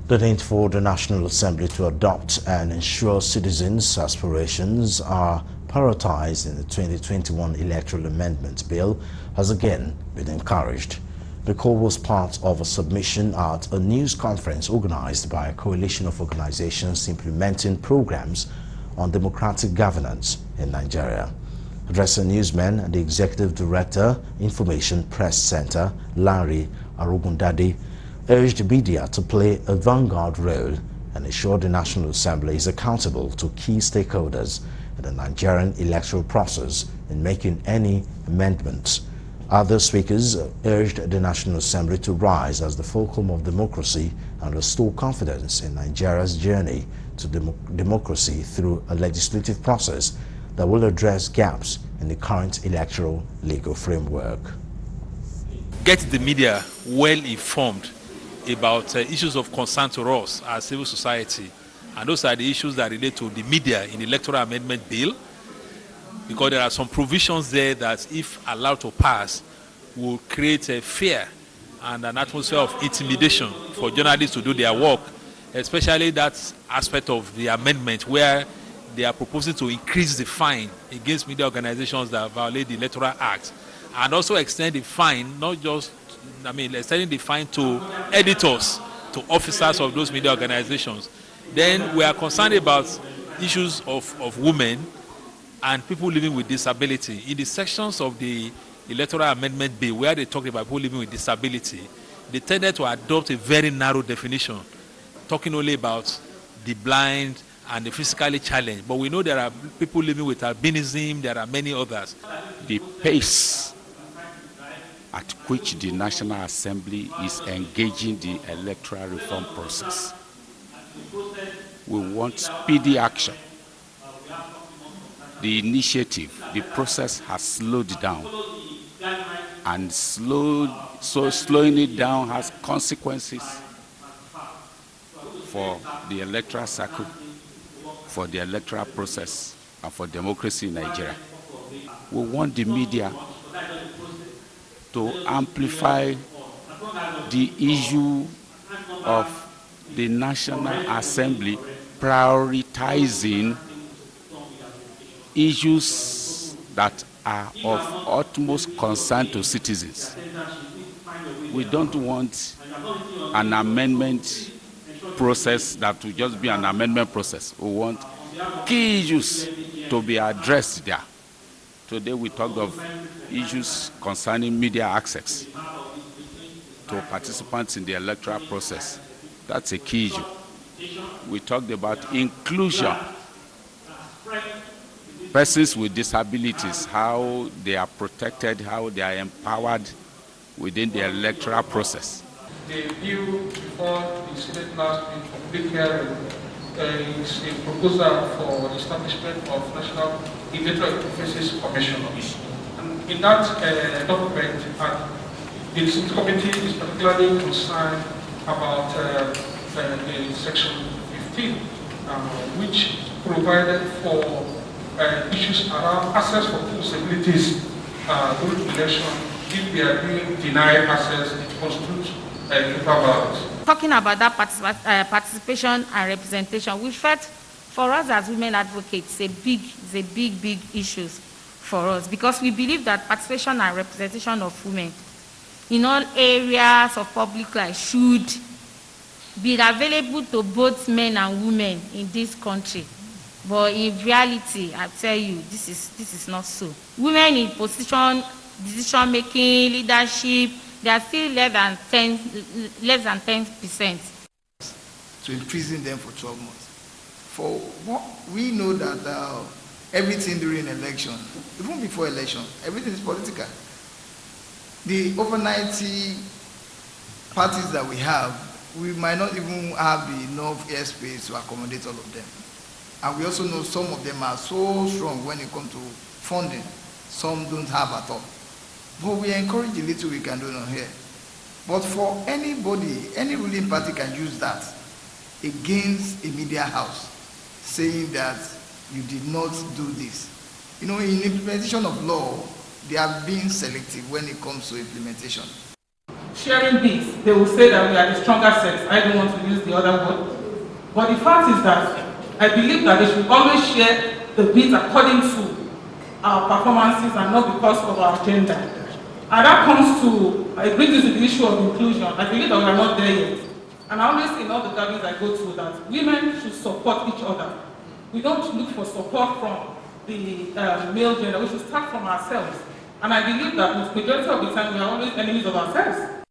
The need for the National Assembly to adopt and ensure citizens' aspirations are prioritized in the 2021 Electoral Amendment Bill has again been encouraged. The call was part of a submission at a news conference organized by a coalition of organizations implementing programs on democratic governance in Nigeria. Addressing newsmen, the Executive Director, Information Press Center, Larry Arugundade, urged media to play a vanguard role and ensure the National Assembly is accountable to key stakeholders in the Nigerian electoral process in making any amendments. Other speakers urged the National Assembly to rise as the fulcrum of democracy and restore confidence in Nigeria's journey to democracy through a legislative process that will address gaps in the current electoral legal framework. Get the media well informed about issues of concern to us as civil society, and those are the issues that relate to the media in the Electoral Amendment Bill, because there are some provisions there that, if allowed to pass, will create a fear and an atmosphere of intimidation for journalists to do their work, especially that aspect of the amendment where they are proposing to increase the fine against media organizations that violate the Electoral Act, and also extend the fine, not just, extending the fine to editors, to officers of those media organizations. Then we are concerned about issues of women and people living with disability. In the sections of the Electoral Amendment Bill where they talk about people living with disability, they tended to adopt a very narrow definition, talking only about the blind and the physically challenged. But we know there are people living with albinism, there are many others. The pace at which the National Assembly is engaging the electoral reform process, we want speedy action. The initiative, the process has slowed down, and slowing it down has consequences for the electoral cycle, for the electoral process, and for democracy in Nigeria. We want the media to amplify the issue of the National Assembly prioritizing issues that are of utmost concern to citizens. We don't want an amendment process that will just be an amendment process. We want key issues to be addressed there. Today we talked of issues concerning media access to participants in the electoral process. That's a key issue. We talked about inclusion, persons with disabilities, how they are protected, how they are empowered within the electoral process. The bill before the Senate last week for public hearing is a proposal for the establishment of National Electoral Interfaces Commission. And in that document, the subcommittee is particularly concerned about the section 15, which provided for issues around access for people's abilities during election. If they are being denied access, it constitutes Talking about that participation and representation, we felt for us as women advocates, it's a big issue for us, because we believe that participation and representation of women in all areas of public life should be available to both men and women in this country. But in reality, I tell you, this is not so. Women in position, decision making, leadership, they are still less than 10%. To imprison them for 12 months. For what we know that everything during election, even before election, everything is political. The over 90 parties that we have, we might not even have enough airspace to accommodate all of them. And we also know some of them are so strong when it comes to funding. Some don't have at all. But we encourage the little we can do on here. But for anybody, any ruling party can use that against a media house, saying that you did not do this. You know, in implementation of law, they are being selective when it comes to implementation. sharing beats, they will say that we are the stronger sex. I don't want to use the other word. But the fact is that I believe that they should always share the beats according to our performances and not because of our gender. And that comes to, it brings us to the issue of inclusion. I believe that we are not there yet. And I always say in all the gatherings I go to that women should support each other. We don't look for support from the male gender. We should start from ourselves. And I believe that the majority of the time we are always enemies of ourselves.